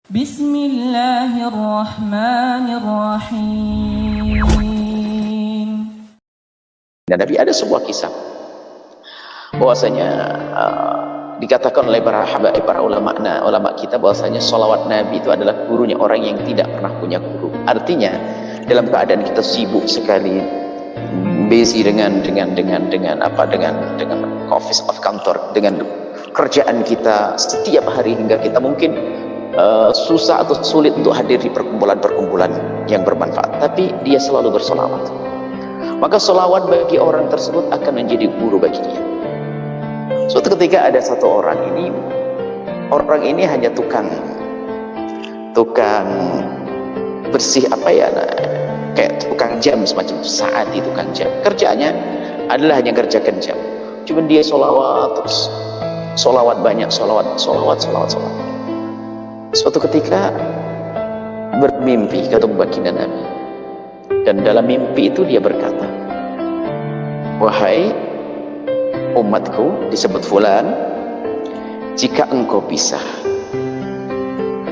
Bismillahirrahmanirrahim. Dan Nabi ada sebuah kisah bahwasanya dikatakan oleh para ulama kita bahwasanya sholawat Nabi itu adalah gurunya orang yang tidak pernah punya guru. Artinya dalam keadaan kita sibuk sekali, busy dengan office of kantor, dengan kerjaan kita setiap hari, hingga kita mungkin susah atau sulit untuk hadir di perkumpulan-perkumpulan yang bermanfaat, tapi dia selalu bersolawat, maka solawat bagi orang tersebut akan menjadi guru bagi dia. Suatu ketika ada satu orang ini hanya tukang bersih kayak tukang jam semacam itu, saat itu tukang jam, kerjanya adalah hanya kerjakan jam, cuman dia solawat terus, solawat banyak, solawat. Suatu ketika bermimpi ketemu baginda Nabi, dan dalam mimpi itu dia berkata, wahai umatku, disebut fulan, jika engkau bisa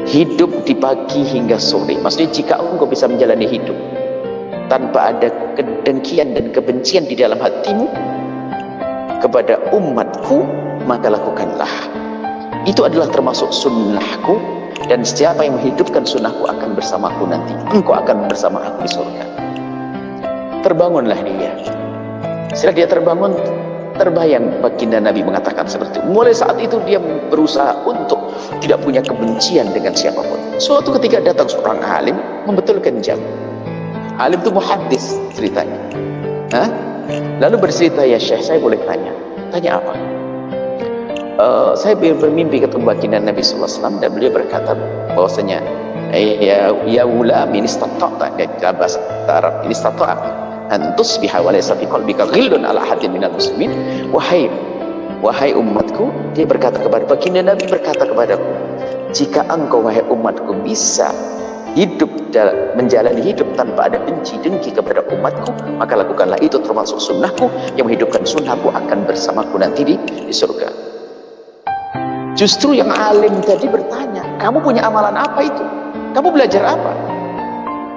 hidup di pagi hingga sore, maksudnya jika engkau bisa menjalani hidup tanpa ada kedengkian dan kebencian di dalam hatimu kepada umatku, maka lakukanlah. Itu adalah termasuk sunnahku, dan siapa yang menghidupkan sunnahku akan bersamaku nanti, engkau akan bersama aku di surga. Terbangunlah dia. Setelah dia terbangun, terbayang baginda Nabi mengatakan seperti itu. Mulai saat itu dia berusaha untuk tidak punya kebencian dengan siapapun. Suatu ketika datang seorang alim membetulkan jam. Alim itu muhaddis ceritanya. Lalu bercerita, ya Syekh, saya boleh tanya? Tanya apa? Saya bermimpi ketemu baginda Nabi SAW, dan beliau berkata bahwasanya ya ulam ini istata'ta, dalam bahasa Arab ini istata'ta an tusbiha wa laysa fi qalbika ghillun ala ahadin minal muslimin. Wahai umatku, dia berkata kepada baginda Nabi, berkata kepadaku, jika engkau wahai umatku bisa menjalani hidup tanpa ada benci dengki kepada umatku, maka lakukanlah itu, termasuk sunnahku. Yang menghidupkan sunnahku akan bersamaku nanti di surga. Justru yang alim tadi bertanya, kamu punya amalan apa itu? Kamu belajar apa?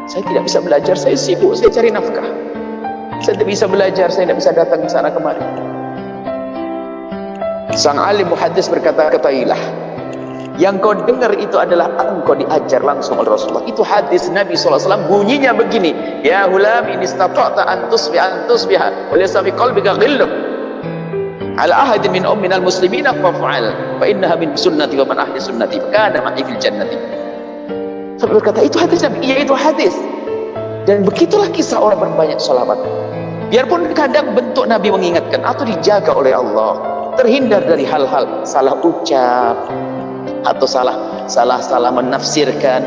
Saya tidak bisa belajar, saya sibuk, saya cari nafkah. Saya tidak bisa belajar, saya tidak bisa datang ke sana kemari. Sang alim muhaddis berkata, ketahuilah, yang kau dengar itu adalah engkau diajar langsung oleh Rasulullah. Itu hadis Nabi SAW, bunyinya begini, ya hulam in istata'ta an tusbiha wa laysa fi qalbika ghillun ala ahadin minal muslimina fa'al fa innaha min sunnati wa man ahli sunnati kana ma'i fil jannati. Sampai berkata, itu hadis Nabi. Iya, itu hadis. Dan begitulah kisah orang berbanyak sholawat. Biarpun kadang bentuk Nabi mengingatkan atau dijaga oleh Allah, terhindar dari hal-hal salah ucap atau salah menafsirkan.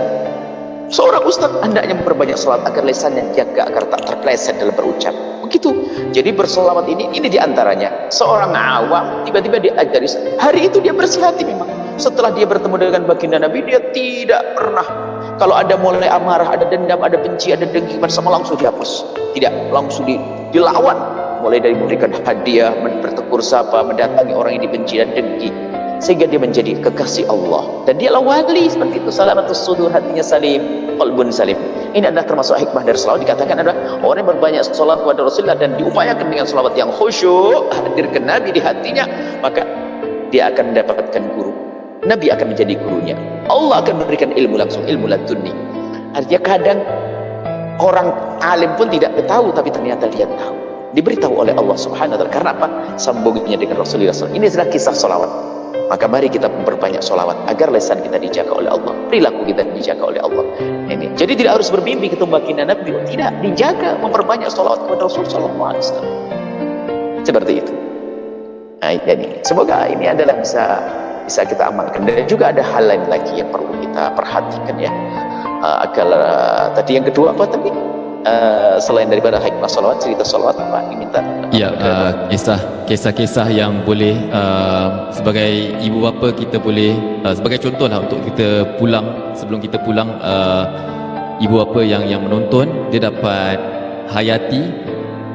Seorang ustaz hendaknya memperbanyak sholawat agar lisannya jaga, agar tak terpeleset dalam berucap. Begitu. Jadi bersolawat ini diantaranya. Seorang awam tiba-tiba diajari, hari itu dia bersih hati memang. Setelah dia bertemu dengan baginda Nabi, dia tidak pernah, kalau ada mulai amarah, ada dendam, ada benci, ada dengki bersama, langsung dihapus. Tidak, langsung dilawan. Mulai dari memberikan hadiah, bertegur sapa, mendatangi orang yang dibenci dan dengki, sehingga dia menjadi kekasih Allah. Dan dia wali seperti itu. Salamatus sudur, hatinya salim, qalbun salim. Ini adalah termasuk hikmah dari salawat. Dikatakan adalah orang yang berbanyak salawat kepada Rasulullah dan diupayakan dengan salawat yang khusyuk, hadirkan Nabi di hatinya, maka dia akan mendapatkan guru. Nabi akan menjadi gurunya. Allah akan memberikan ilmu langsung, ilmu laduni. Artinya kadang orang alim pun tidak tahu, tapi ternyata dia tahu. Diberitahu oleh Allah Subhanahu wa ta'ala. Karena apa? Sambungnya dengan Rasulullah SAW. Ini adalah kisah salawat. Maka mari kita memperbanyak sholawat agar lisan kita dijaga oleh Allah, perilaku kita dijaga oleh Allah. Ini. Jadi tidak harus bermimpi ketemu baginda Nabi, tidak, dijaga, memperbanyak sholawat kepada Rasulullah SAW. Seperti itu. Nah, jadi semoga ini adalah bisa kita amalkan. Dan juga ada hal lain lagi yang perlu kita perhatikan ya. Agar tadi yang kedua apa tadi? Selain daripada hikmah salawat, cerita salawat apa diminta? Ya, kisah-kisah yang boleh sebagai ibu bapa kita boleh sebagai contoh lah untuk kita pulang, sebelum kita pulang, ibu bapa yang menonton dia dapat hayati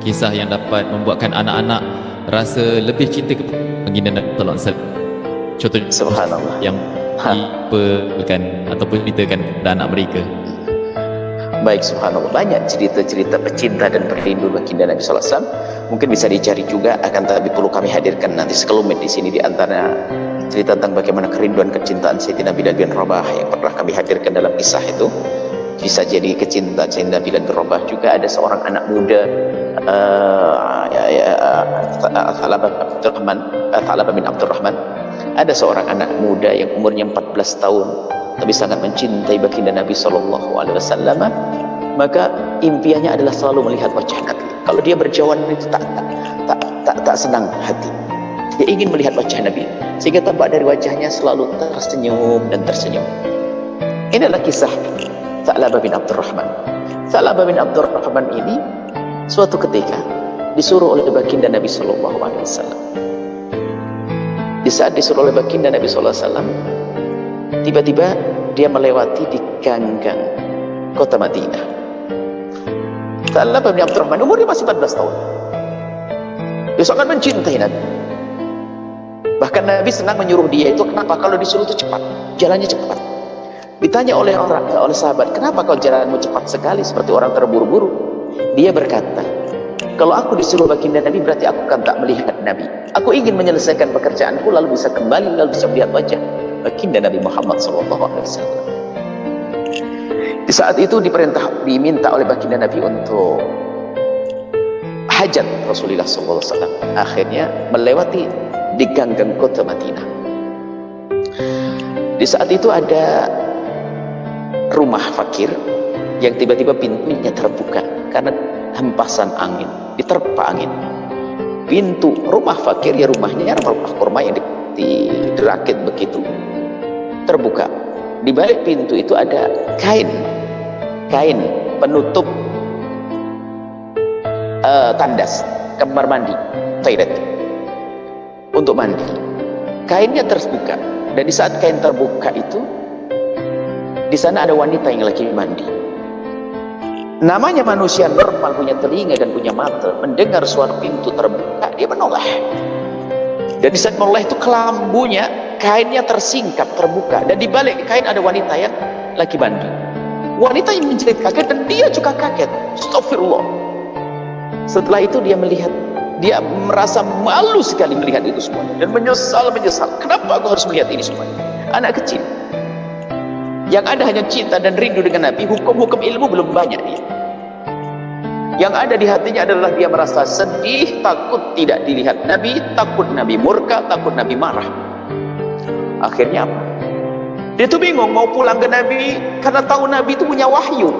kisah yang dapat membuatkan anak-anak rasa lebih cinta kepada baginda Nabi sallallahu alaihi wasallam. Contohnya Subhanallah. yang diperkan ataupun ceritakan kepada anak mereka? Baik, subhanallah, banyak cerita-cerita pecinta dan perindu baginda Nabi sallallahu alaihi wasallam. Mungkin bisa dicari juga, akan tapi perlu kami hadirkan nanti sekelumit di sini, di antara cerita tentang bagaimana kerinduan kecintaan Sayyidina Bilal bin Rabah yang pernah kami hadirkan dalam kisah itu. Bisa jadi kecintaan Sayyidina Bilal bin Rabah. Juga ada seorang anak muda, Thalabah bin Abdurrahman. Ada seorang anak muda yang umurnya 14 tahun tapi sangat mencintai baginda Nabi sallallahu alaihi wasallam. Maka impiannya adalah selalu melihat wajah Nabi. Kalau dia berjauhan itu tak senang hati. Dia ingin melihat wajah Nabi, sehingga tampak dari wajahnya selalu tersenyum dan tersenyum. Ini adalah kisah Thalabah bin Abdurrahman. Thalabah bin Abdurrahman ini suatu ketika disuruh oleh baginda Nabi sallallahu alaihi wasallam. Di saat disuruh oleh baginda Nabi sallallahu alaihi wasallam, tiba-tiba dia melewati di ganggang kota Madinah. Thalabah bin Abdurrahman umurnya masih 14 tahun. Dia sangat mencintai Nabi. Bahkan Nabi senang menyuruh dia itu, kenapa? Kalau disuruh itu cepat, jalannya cepat. Ditanya oleh sahabat, kenapa kau jalanmu cepat sekali seperti orang terburu-buru? Dia berkata, kalau aku disuruh baginda Nabi berarti aku kan tak melihat Nabi. Aku ingin menyelesaikan pekerjaanku lalu bisa kembali, lalu bisa melihat wajah baginda Nabi Muhammad SAW. Di saat itu diminta oleh baginda Nabi untuk hajat Rasulullah SAW. Akhirnya melewati di ganggang kota Madinah. Di saat itu ada rumah fakir yang tiba-tiba pintunya terbuka karena hempasan angin, diterpa angin. Pintu rumah fakir, ya rumahnya rumah kurma yang dirakit begitu, terbuka. Di balik pintu itu ada kain penutup tandas kamar mandi, toilet untuk mandi. Kainnya terbuka, dan di saat kain terbuka itu, di sana ada wanita yang lagi mandi. Namanya manusia normal, punya telinga dan punya mata, mendengar suara pintu terbuka, dia menoleh. Dan di saat menoleh itu kelambunya, kainnya tersingkap, terbuka, dan di balik kain ada wanita yang lagi mandi. Wanita yang menjerit kaget dan dia juga kaget. Astagfirullah. Setelah itu dia melihat, dia merasa malu sekali melihat itu semua dan menyesal. Kenapa aku harus melihat ini semua? Anak kecil yang ada hanya cinta dan rindu dengan Nabi, hukum-hukum ilmu belum banyak dia. Yang ada di hatinya adalah dia merasa sedih, takut tidak dilihat Nabi, takut Nabi murka, takut Nabi marah. Akhirnya apa? Dia tuh bingung mau pulang ke Nabi karena tahu Nabi itu punya wahyu.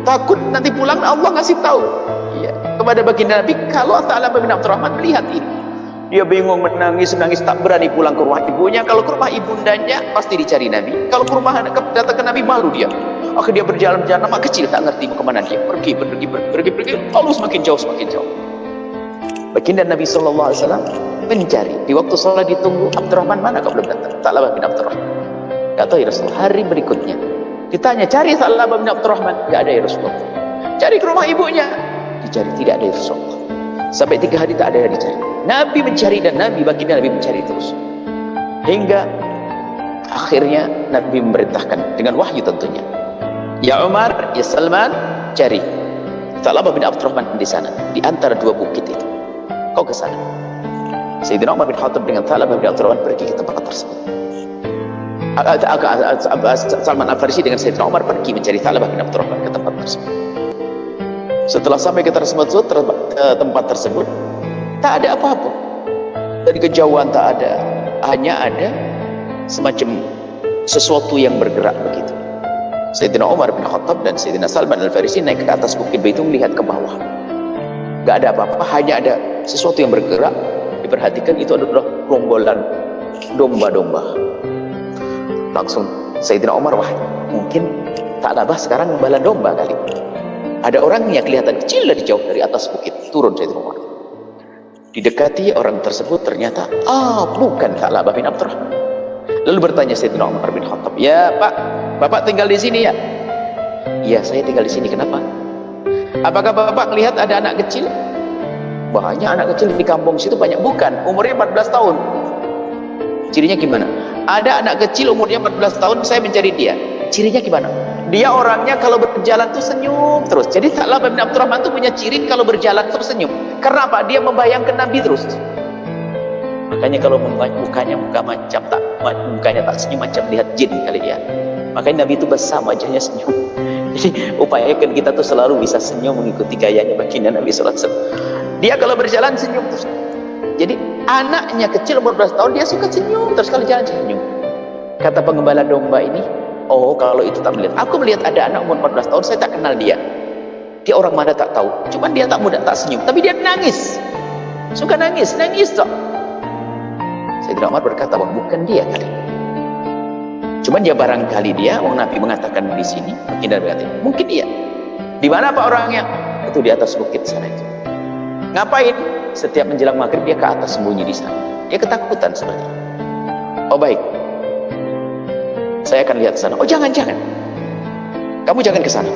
Takut nanti pulang Allah ngasih tahu ya, kepada baginda Nabi kalau Thalabah bin Abdurrahman melihat ini. Dia bingung, menangis, tak berani pulang ke rumah ibunya. Kalau ke rumah ibundanya pasti dicari Nabi. Kalau ke rumah datang ke Nabi malu dia. Akhirnya dia berjalan-jalan, nama kecil tak ngerti kemana dia. Pergi, lalu semakin jauh. Baginda Nabi SAW mencari. Di waktu sholat ditunggu, Abdurrahman mana kau belum datang? Thalabah bin Abdurrahman. Gak tahu ya Rasulullah. Hari berikutnya ditanya, cari Thalabah bin Abdurrahman. Gak ada ya Rasulullah. Cari ke rumah ibunya. Dicari, tidak ada ya Rasulullah. Sampai 3 hari tak ada dicari. Nabi mencari dan baginda Nabi mencari terus. Hingga akhirnya Nabi memerintahkan dengan wahyu tentunya. Ya Umar, ya Salman, cari Thalabah bin Abdurrahman di sana, di antara 2 bukit itu. Kau ke sana. Sayyidina Umar bin Khattab dengan Thalabah bin Abdurrahman pergi ke tempat tersebut. Salman Al-Farisi dengan Sayyidina Umar pergi mencari Thalabah bin Abdurrahman ke tempat tersebut. Setelah sampai ke tempat tersebut, tak ada apa-apa. Dari kejauhan tak ada, hanya ada semacam sesuatu yang bergerak begitu. Sayyidina Umar bin Khattab dan Sayyidina Salman Al-Farisi naik ke atas bukit itu melihat ke bawah. Gak ada apa-apa, hanya ada sesuatu yang bergerak. Diperhatikan itu adalah rombolan domba-domba. Langsung Sayyidina Umar, wah mungkin Thalabah sekarang gembala domba kali. Ada orangnya kelihatan kecil dari jauh dari atas bukit, turun Sayyidina Umar. Didekati orang tersebut, ternyata bukan Thalabah bin Abdurrahman. Lalu bertanya Sayyidina Umar bin Khattab, ya Pak, Bapak tinggal di sini ya? Iya, saya tinggal di sini. Kenapa? Apakah Bapak melihat ada anak kecil? Banyak anak kecil di kampung situ banyak. Bukan, umurnya 14 tahun. Cirinya gimana? ada anak kecil umurnya 14 tahun, saya mencari dia. Cirinya gimana? Dia orangnya kalau berjalan tuh senyum terus. Jadi Tha'labah bin Abdurrahman tuh punya ciri kalau berjalan terus senyum. Karena apa? Dia membayangkan Nabi terus. Makanya kalau mukanya tak senyum macam lihat jin kali dia. Makanya Nabi itu besar wajahnya senyum. Jadi upayakan kita tuh selalu bisa senyum mengikuti gayanya baginda Nabi sallallahu alaihi wasallam. Dia kalau berjalan senyum terus. Jadi anaknya kecil umur 12 tahun dia suka senyum terus kalau jalan senyum. Kata pengembala domba ini, oh kalau itu tak melihat. Aku melihat ada anak umur 14 tahun, saya tak kenal dia. Dia orang mana tak tahu. Cuman dia tak mudah tak senyum, tapi dia nangis. Suka nangis tak. Sayyidina Umar berkata, wah bukan dia kali. Cuman dia barangkali dia, orang Nabi mengatakan di sini, mungkin dia. Di mana Pak orangnya? Itu di atas bukit sana itu. Ngapain? Setiap menjelang maghrib dia ke atas sembunyi di sana. Dia ketakutan sebenarnya. Oh baik, saya akan lihat ke sana. Oh jangan. Kamu jangan ke sana.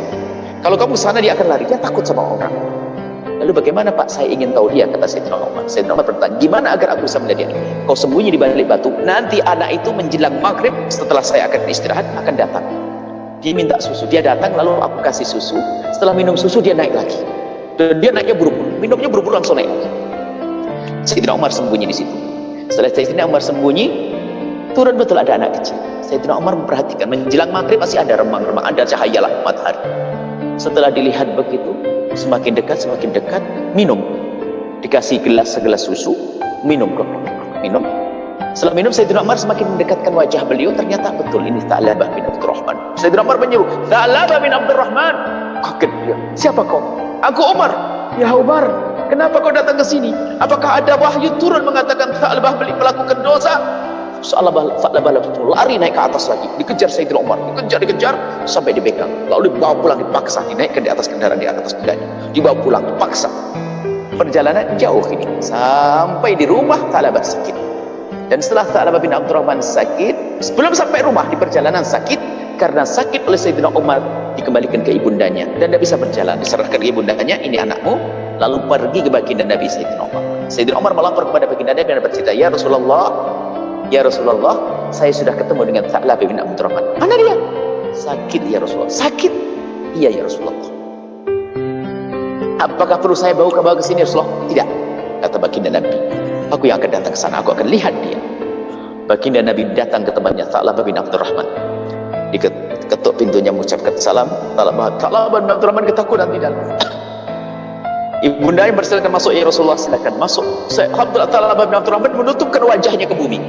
Kalau kamu ke sana dia akan lari. Dia takut sama orang. Lalu bagaimana Pak? Saya ingin tahu dia, kata Sayyidina Umar. Sayyidina Umar bertanya, gimana agar aku bisa melihat dia? Kau sembunyi di balik batu. Nanti anak itu menjelang maghrib, setelah saya akan istirahat, akan datang. Dia minta susu. Dia datang, lalu aku kasih susu. Setelah minum susu, dia naik lagi. Dan dia naiknya buru-buru. Minumnya buru-buru langsung naik lagi. Sayyidina Umar sembunyi di situ. Setelah Sayyidina Umar sembunyi, turun betul ada anak kecil. Sayyidina Umar memperhatikan, menjelang maghrib masih ada remang-remang, ada cahaya matahari. Setelah dilihat begitu, semakin dekat, minum. Dikasih segelas susu, minum. Setelah minum, Sayyidina Umar semakin mendekatkan wajah beliau, ternyata betul ini Tha'labah bin Abdurrahman. Sayyidina Umar menyeru, Tha'labah bin Abdurrahman. Kaget dia, siapa kau? Aku Umar. Ya Umar, kenapa kau datang ke sini? Apakah ada wahyu turun mengatakan Tha'labah melakukan dosa? Tha'labah lari naik ke atas lagi, dikejar Sayyidina Umar, dikejar sampai dipegang, lalu dibawa pulang, dipaksa dinaikkan di atas kendaraan, di atas kudanya, dibawa pulang, dipaksa. Perjalanan jauh ini sampai di rumah Tha'labah sakit. Dan setelah Tha'labah bin Abdurrahman sakit, sebelum sampai rumah di perjalanan sakit, karena sakit oleh Sayyidina Umar, dikembalikan ke ibundanya dan tidak bisa berjalan, diserahkan ke ibundanya, ini anakmu. Lalu pergi ke baginda Nabi Sayyidina Umar. Sayyidina Umar melapor kepada baginda Nabi dan bercerita, Ya Rasulullah, saya sudah ketemu dengan Tha'labah bin Abdurrahman. Mana dia? Sakit ya Rasulullah. Sakit? Iya ya Rasulullah. Apakah perlu saya bawa ke sini Rasulullah? Tidak. Kata baginda Nabi, aku yang akan datang ke sana, aku akan lihat dia. Baginda Nabi datang ke tempatnya Tha'labah bin Abdurrahman. Diketuk pintunya, mengucapkan salam. Tha'labah bin Abdurrahman ketakutan di dalam. Ibunda yang bersilakan masuk, ya Rasulullah silakan masuk. Tha'labah bin Abdurrahman menutupkan wajahnya ke bumi.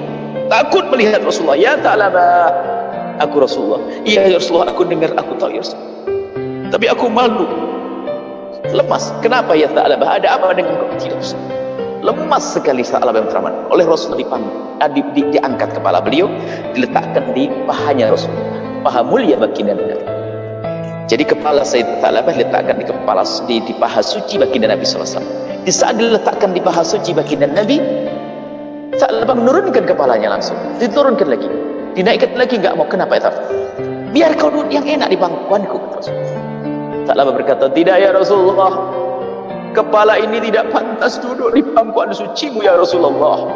Takut melihat Rasulullah. Ya Tha'labah, aku Rasulullah. Iya ya Rasulullah, aku dengar, aku tahu ya Rasulullah. Tapi aku malu, lemas. Kenapa ya Tha'labah? Ada apa dengan kau? Tidak usah. Lemas sekali Tha'labah bin Abdurrahman. Oleh Rasulullah diangkat kepala beliau, diletakkan di pahanya Rasulullah. Paha mulia baginda Nabi. Jadi kepala Sayyid Tha'labah diletakkan di paha suci baginda Nabi SAW. Di saat diletakkan di paha suci baginda Nabi, Tha'labah menurunkan kepalanya langsung, diturunkan lagi, dinaikkan lagi, enggak mau. Kenapa ya Tha'labah? Biar kau duduk yang enak di bangkuanku. Tha'labah berkata, tidak ya Rasulullah, kepala ini tidak pantas duduk di bangkuan sucimu ya Rasulullah.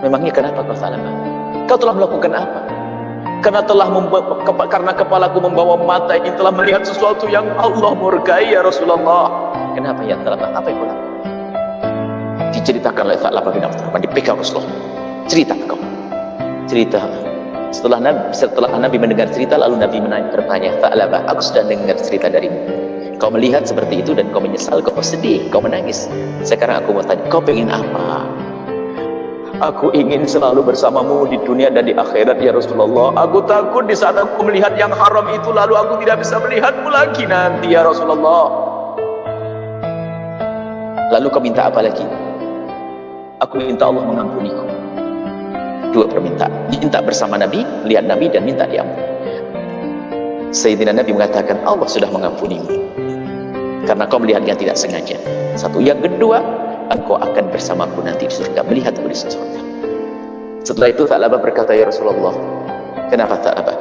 Memangnya kenapa kau Tha'labah? Kau telah melakukan apa? Karena kepalaku membawa mata yang telah melihat sesuatu yang Allah murkai ya Rasulullah. Kenapa ya Tha'labah? Apa yang kau lakukan? Diceritakan oleh Tha'labah bin Abdurrahman, dipegang Rasulullah. Cerita kau. Cerita. Setelah Nabi mendengar cerita, lalu Nabi bertanya, Tha'labah, aku sudah dengar cerita darimu. Kau melihat seperti itu dan kau menyesal, kau sedih, kau menangis. Sekarang aku mau tanya, kau pengen apa? Aku ingin selalu bersamamu di dunia dan di akhirat ya Rasulullah. Aku takut di saat aku melihat yang haram itu, lalu aku tidak bisa melihatmu lagi nanti ya Rasulullah. Lalu kau minta apa lagi? Aku minta Allah mengampuniku. Dua permintaan. Minta bersama Nabi, melihat Nabi, dan minta diampuni. Sayyidina Nabi mengatakan, Allah sudah mengampunimu karena kau melihat yang tidak sengaja. Satu. Yang kedua, engkau akan bersamaku nanti di surga, melihat aku di surga. Setelah itu Tha'labah berkata, ya Rasulullah, kenapa Tha'labah?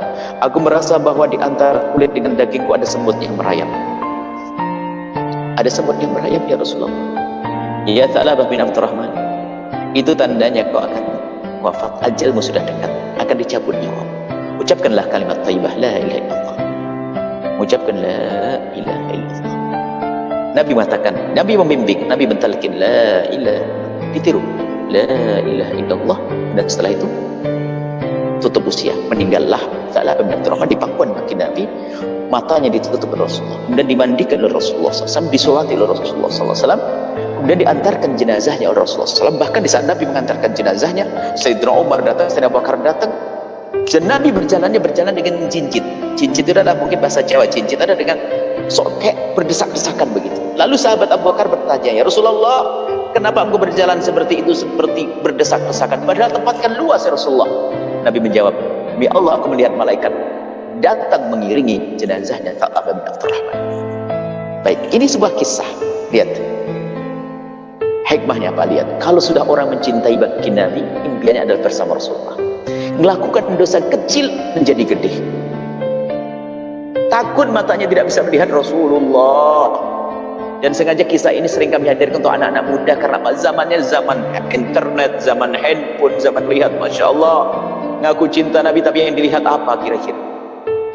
Aku merasa bahwa di antara kulit dengan dagingku ada semut yang merayap. Ada semut yang merayap ya Rasulullah. Ya Tha'labah bin Abdurrahman, itu tandanya kau akan wafat, ajalmu sudah dekat, akan dicabut nyawa. Ucapkanlah kalimat thayyibah la ilaha illallah. Ucapkan la ilaha illallah. Nabi mengatakan, Nabi membimbing, Nabi mentalkin la ilaha, ditiru la ilaha illallah, dan setelah itu tutup usia, meninggallah Tha'labah bin Abdurrahman di pangkuan kaki Nabi, matanya ditutup oleh Rasulullah, kemudian dimandikan oleh Rasulullah SAW, disolati oleh Rasulullah SAW, kemudian diantarkan jenazahnya oleh Rasulullah SAW. Bahkan di saat Nabi mengantarkan jenazahnya, Sayyidina Umar datang, Sayyidina Abu Bakar datang, dan Nabi berjalan dengan cincin. Cincin itu adalah mungkin bahasa Jawa, cincin ada dengan kayak berdesak-desakan begitu. Lalu sahabat Abu Bakar bertanya, ya Rasulullah, kenapa engkau berjalan seperti itu, seperti berdesak-desakan, padahal tempat kan luas ya Rasulullah? Nabi menjawab, demi Allah aku melihat malaikat datang mengiringi jenazahnya Tha'labah bin Abdurrahman. Baik, ini sebuah kisah. Lihat hikmahnya apa? Lihat, kalau sudah orang mencintai baginda Nabi, impiannya adalah bersama Rasulullah, melakukan dosa kecil menjadi gede. Takut matanya tidak bisa melihat Rasulullah. Dan sengaja kisah ini sering kami hadirkan untuk anak-anak muda, karena zamannya zaman internet, zaman handphone, zaman melihat, Masya Allah, ngaku cinta Nabi tapi yang dilihat apa kira-kira?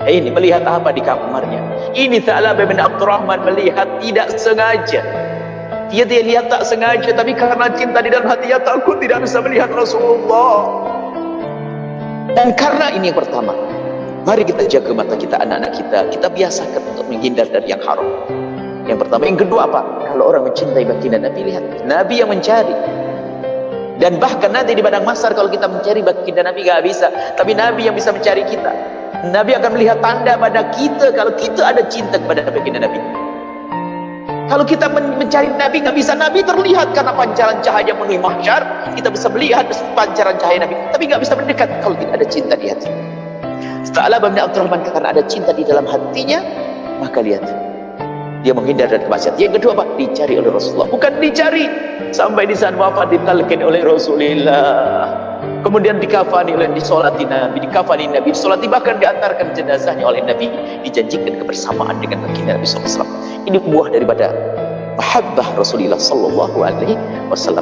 Ini melihat apa di kamarnya? Ini Tha'labah bin Abdurrahman melihat tidak sengaja. Dia lihat tak sengaja, tapi karena cinta di dalam hatinya takut tidak bisa melihat Rasulullah. Dan karena ini yang pertama, mari kita jaga mata kita, anak-anak kita biasakan untuk menghindar dari yang haram. Yang pertama. Yang kedua apa? Kalau orang mencintai baginda Nabi, lihat Nabi yang mencari. Dan bahkan nanti di padang mahsyar kalau kita mencari baginda Nabi gak bisa, tapi Nabi yang bisa mencari kita. Nabi akan melihat tanda pada kita kalau kita ada cinta kepada baginda Nabi. Kalau kita mencari Nabi gak bisa, Nabi terlihat karena pancaran cahaya memenuhi mahsyar, kita bisa melihat pancaran cahaya Nabi, tapi gak bisa mendekat kalau tidak ada cinta di hati. Tha'labah bin Abdurrahman karena ada cinta di dalam hatinya, maka lihat, dia menghindar dari kemaksiatan. Yang kedua apa? Dicari oleh Rasulullah. Bukan dicari, sampai di saat wafat ditalkin oleh Rasulullah, kemudian dikafani oleh, disolati Nabi, dikafani Nabi, disolati, bahkan diantarkan jenazahnya oleh Nabi, dijanjikan kebersamaan dengan baginda Nabi SAW. Ini buah daripada mahabbah Rasulullah SAW.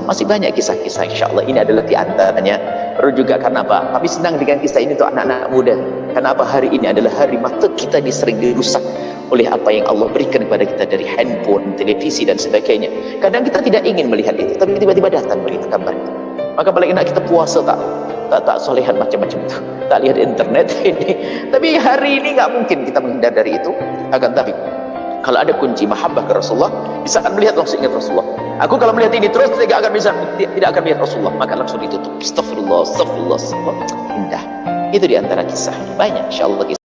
Masih banyak kisah-kisah, insyaAllah ini adalah diantaranya. Baru juga karena apa? Kami senang dengan kisah ini untuk anak-anak muda. Kenapa? Hari ini adalah hari mata kita sering dirusak oleh apa yang Allah berikan kepada kita dari handphone, televisi dan sebagainya. Kadang kita tidak ingin melihat itu, tapi tiba-tiba datang begitu kabar itu. Maka paling enak kita puasa tak solehan macam-macam itu, tak lihat internet ini. Tapi hari ini nggak mungkin kita menghindar dari itu. Akan tapi kalau ada kunci mahabbah ke Rasulullah, bisa akan melihat langsung ingat Rasulullah. Aku kalau melihat ini terus tidak akan melihat Rasulullah, maka langsung ditutup. Astagfirullah, astagfirullah, astagfirullah. Indah. Itu diantara kisah banyak, insyaallah.